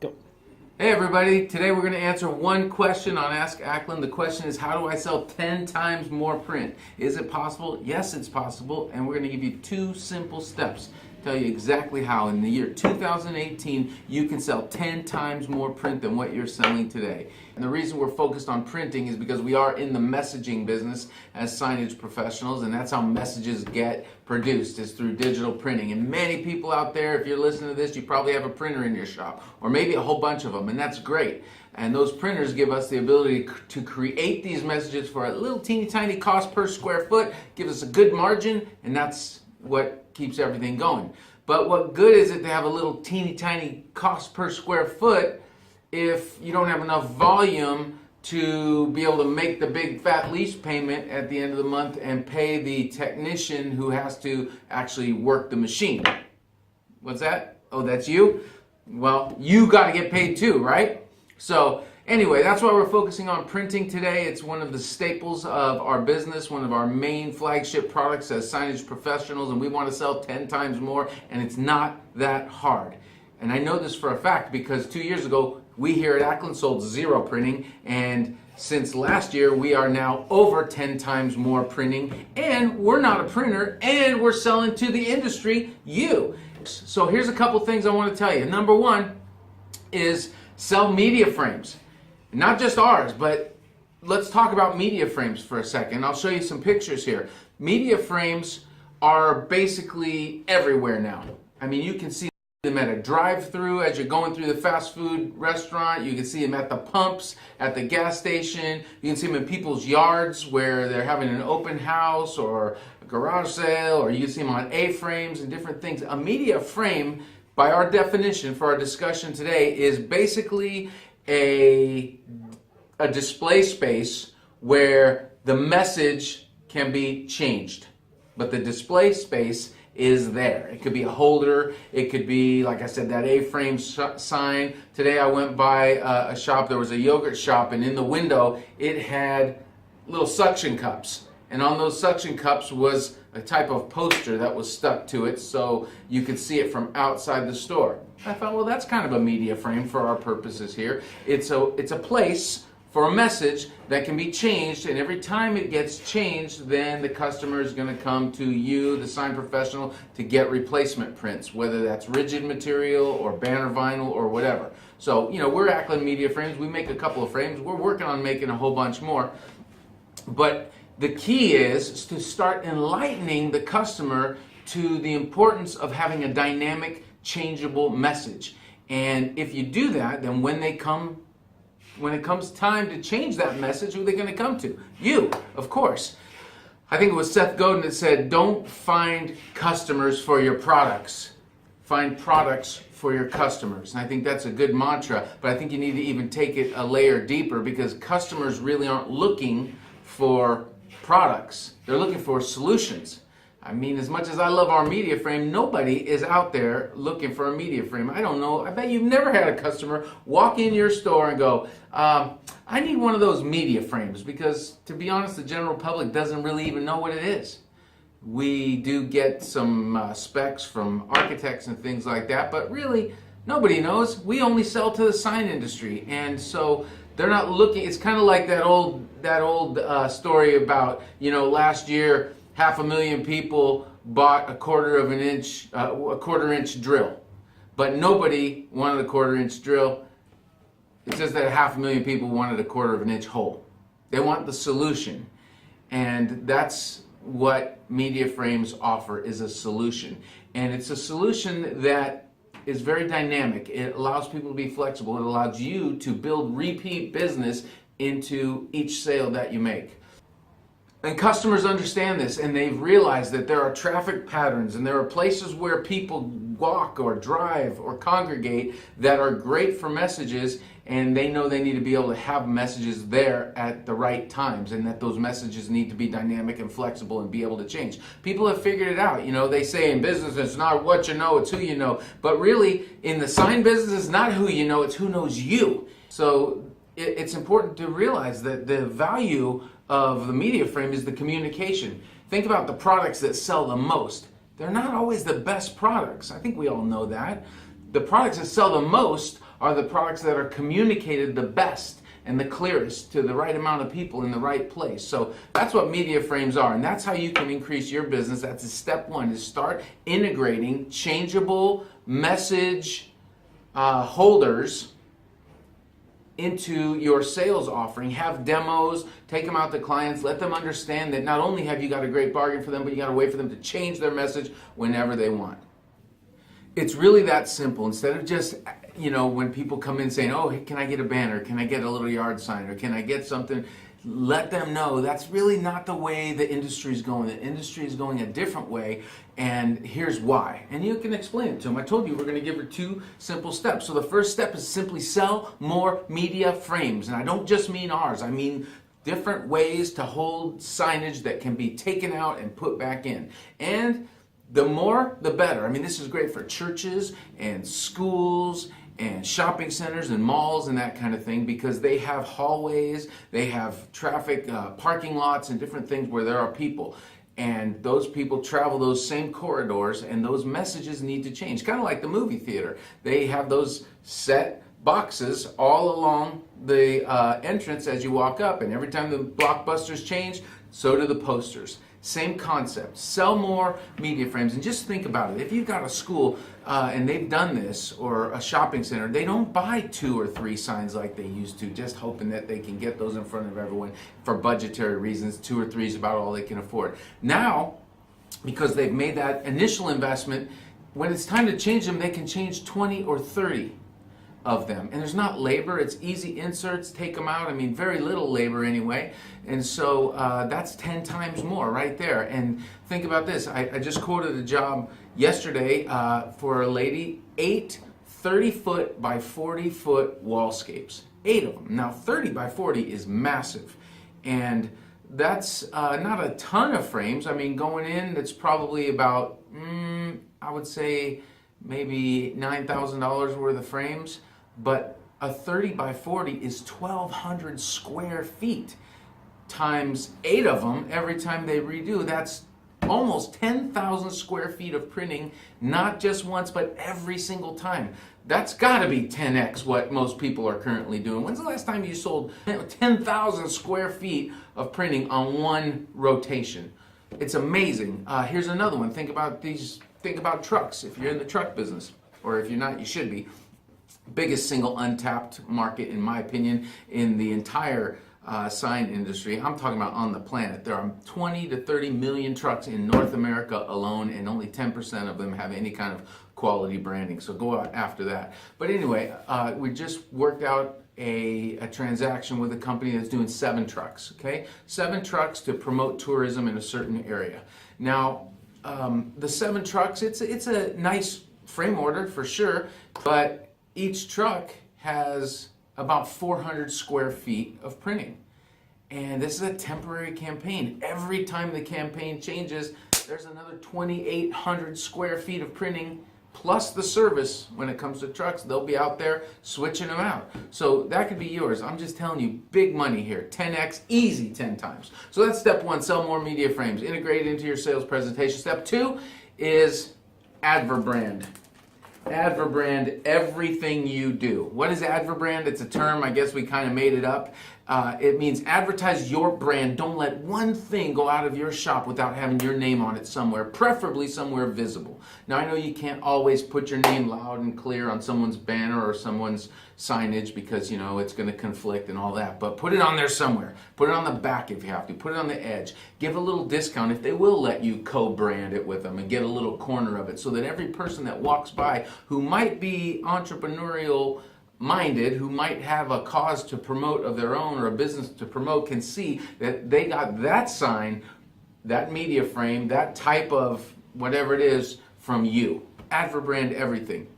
Go. Hey everybody, today we're going to answer one question on Ask Ackland. The question is, how do I sell 10 times more print? Is it possible? Yes, it's possible, and we're going to give you 2 simple steps. Tell you exactly how in the year 2018 you can sell 10 times more print than what you're selling today. And the reason we're focused on printing is because we are in the messaging business as signage professionals, and that's how messages get produced, is through digital printing. And many people out there, if you're listening to this, you probably have a printer in your shop, or maybe a whole bunch of them, and that's great. And those printers give us the ability to create these messages for a little teeny tiny cost per square foot, give us a good margin, and that's what keeps everything going. But what good is it to have a little teeny tiny cost per square foot if you don't have enough volume to be able to make the big fat lease payment at the end of the month and pay the technician who has to actually work the machine? What's that? Oh, that's you? Well, you got to get paid too, right? So anyway, that's why we're focusing on printing today. It's one of the staples of our business, one of our main flagship products as signage professionals, and we want to sell 10 times more, and it's not that hard. And I know this for a fact because 2 years ago, we here at Ackland sold 0 printing, and since last year, we are now over 10 times more printing, and we're not a printer, and we're selling to the industry, you. So here's a couple things I want to tell you. Number one is sell media frames. Not just ours, but let's talk about media frames for a second. I'll show you some pictures here. Media frames are basically everywhere now. I mean, you can see them at a drive-through as you're going through the fast food restaurant. You can see them at the pumps, at the gas station. You can see them in people's yards where they're having an open house or a garage sale, or you can see them on A-frames and different things. A media frame, by our definition for our discussion today, is basically a display space where the message can be changed, but the display space is there. It could be a holder, it could be, like I said, that A-frame sign. Today I went by a shop, there was a yogurt shop, and in the window it had little suction cups, and on those suction cups was a type of poster that was stuck to it so you could see it from outside the store. I thought, well, that's kind of a media frame for our purposes here. It's a place for a message that can be changed, and every time it gets changed, then the customer is going to come to you, the sign professional, to get replacement prints, whether that's rigid material or banner vinyl or whatever. So, you know, we're Ackland Media Frames. We make a couple of frames. We're working on making a whole bunch more. But the key is to start enlightening the customer to the importance of having a dynamic, changeable message. And if you do that, then when it comes time to change that message, who are they going to come to? You, of course. I think it was Seth Godin that said, don't find customers for your products. Find products for your customers. And I think that's a good mantra, but I think you need to even take it a layer deeper, because customers really aren't looking for products. They're looking for solutions. I mean, as much as I love our media frame, nobody is out there looking for a media frame. I don't know. I bet you've never had a customer walk in your store and go, I need one of those media frames, because to be honest, the general public doesn't really even know what it is. We do get some specs from architects and things like that, but really nobody knows. We only sell to the sign industry, and so they're not looking. It's kind of like that old story about, you know, last year 500,000 people bought a quarter inch drill, but nobody wanted a quarter inch drill. It says that 500,000 people wanted a quarter of an inch hole. They want the solution, and that's what media frames offer, is a solution. And it's a solution that is very dynamic. It allows people to be flexible. It allows you to build repeat business into each sale that you make. And customers understand this, and they've realized that there are traffic patterns and there are places where people walk or drive or congregate that are great for messages, and they know they need to be able to have messages there at the right times, and that those messages need to be dynamic and flexible and be able to change. People have figured it out. You know, they say in business it's not what you know, it's who you know. But really, in the sign business, it's not who you know, it's who knows you. So it's important to realize that the value of the media frame is the communication. Think about the products that sell the most. They're not always the best products. I think we all know that. The products that sell the most are the products that are communicated the best and the clearest to the right amount of people in the right place. So that's what media frames are, and that's how you can increase your business. That's step one, is start integrating changeable message holders into your sales offering. Have demos, take them out to clients, let them understand that not only have you got a great bargain for them, but you got a way for them to change their message whenever they want. It's really that simple. Instead of just, when people come in saying, oh, can I get a banner? Can I get a little yard sign? Or can I get something? Let them know that's really not the way the industry is going. The industry is going a different way, and here's why. And you can explain it to them. I told you we're going to give her 2 simple steps. So the first step is simply sell more media frames. And I don't just mean ours. I mean different ways to hold signage that can be taken out and put back in. And the more, the better. I mean, this is great for churches and schools and shopping centers and malls and that kind of thing, because they have hallways, they have traffic, parking lots and different things where there are people. And those people travel those same corridors, and those messages need to change. Kind of like the movie theater. They have those set boxes all along the entrance as you walk up, and every time the blockbusters change, so do the posters. Same concept. Sell more media frames. And just think about it. If you've got a school and they've done this, or a shopping center, they don't buy 2 or 3 signs like they used to, just hoping that they can get those in front of everyone for budgetary reasons. 2 or 3 is about all they can afford. Now, because they've made that initial investment, when it's time to change them, they can change 20 or 30 of them. And there's not labor, it's easy inserts, take them out. I mean, very little labor anyway. And so that's 10 times more right there. And think about this. I just quoted a job yesterday for a lady, 8 30-foot by 40-foot wallscapes. 8 of them. Now 30 by 40 is massive. And that's not a ton of frames. I mean, going in, it's probably about, I would say, maybe $9,000 worth of frames. But a 30 by 40 is 1,200 square feet times 8 of them every time they redo. That's almost 10,000 square feet of printing, not just once, but every single time. That's got to be 10x what most people are currently doing. When's the last time you sold 10,000 square feet of printing on one rotation? It's amazing. Here's another one. Think about trucks. If you're in the truck business, or if you're not, you should be. Biggest single untapped market, in my opinion, in the entire sign industry. I'm talking about on the planet. There are 20 to 30 million trucks in North America alone, and only 10% of them have any kind of quality branding. So go out after that. But anyway, we just worked out a transaction with a company that's doing 7 trucks. Okay, 7 trucks to promote tourism in a certain area. Now, the 7 trucks, it's a nice frame order for sure, but each truck has about 400 square feet of printing. And this is a temporary campaign. Every time the campaign changes, there's another 2,800 square feet of printing, plus the service. When it comes to trucks, they'll be out there switching them out. So that could be yours. I'm just telling you, big money here. 10x, easy 10 times. So that's step 1, sell more media frames. Integrate it into your sales presentation. Step 2 is adverbrand. Adverbrand everything you do. What is adverbrand? It's a term, I guess we kind of made it up. It means advertise your brand. Don't let one thing go out of your shop without having your name on it somewhere, preferably somewhere visible. Now, I know you can't always put your name loud and clear on someone's banner or someone's signage because, it's going to conflict and all that, but put it on there somewhere. Put it on the back if you have to. Put it on the edge. Give a little discount if they will let you co-brand it with them and get a little corner of it so that every person that walks by who might be entrepreneurial minded, who might have a cause to promote of their own or a business to promote, can see that they got that sign, that media frame, that type of whatever it is from you. Adverbrand everything.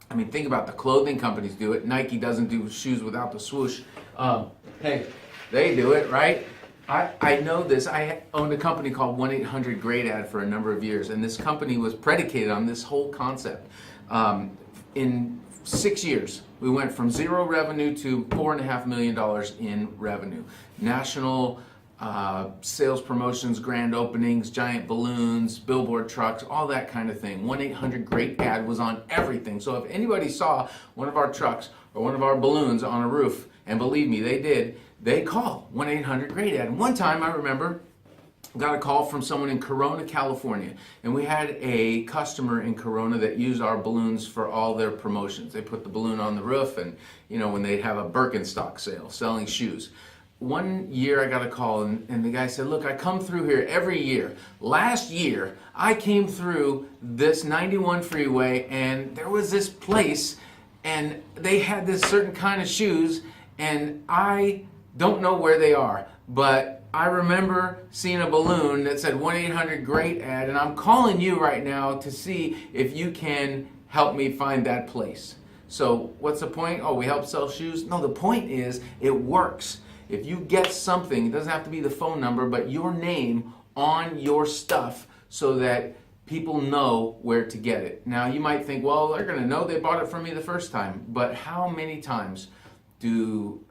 I mean, think about the clothing companies do it. Nike doesn't do shoes without the swoosh. Hey, they do it, right? I know this. I owned a company called 1-800-GREAT-AD for a number of years, and this company was predicated on this whole concept. In 6 years, we went from 0 revenue to $4.5 million in revenue. National sales promotions, grand openings, giant balloons, billboard trucks, all that kind of thing. 1-800-GREAT-AD was on everything. So if anybody saw one of our trucks or one of our balloons on a roof, and believe me, they did, they call 1-800-GREAT-AD. And one time I remember, got a call from someone in Corona, California, and we had a customer in Corona that used our balloons for all their promotions. They put the balloon on the roof, and when they'd have a Birkenstock sale selling shoes. One year I got a call, and the guy said, look, I come through here every year. Last year I came through this 91 freeway, and there was this place, and they had this certain kind of shoes, and I don't know where they are, but I remember seeing a balloon that said 1-800-GREAT-AD, and I'm calling you right now to see if you can help me find that place. So what's the point? Oh, we help sell shoes? No, the point is it works. If you get something, it doesn't have to be the phone number, but your name on your stuff so that people know where to get it. Now you might think, well, they're going to know they bought it from me the first time, but how many times do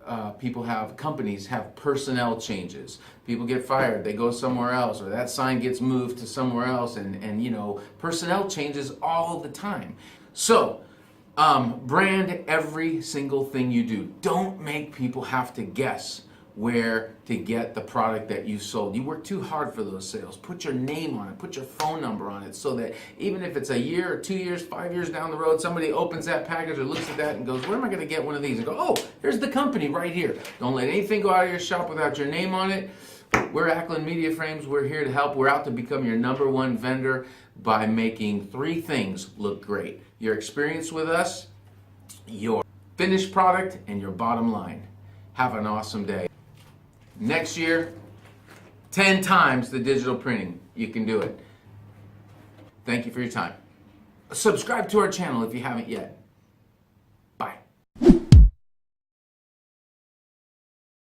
companies have personnel changes? People get fired, they go somewhere else, or that sign gets moved to somewhere else, and personnel changes all the time. So, brand every single thing you do. Don't make people have to guess where to get the product that you sold. You work too hard for those sales. Put your name on it, put your phone number on it, so that even if it's a year or 2 years, 5 years down the road, somebody opens that package or looks at that and goes, where am I going to get one of these? And go, oh, here's the company right here. Don't let anything go out of your shop without your name on it. We're Ackland Media Frames. We're here to help. We're out to become your #1 vendor by making 3 things look great: your experience with us, your finished product, and your bottom line. Have an awesome day. Next year, 10 times the digital printing. You can do it. Thank you for your time. Subscribe to our channel if you haven't yet.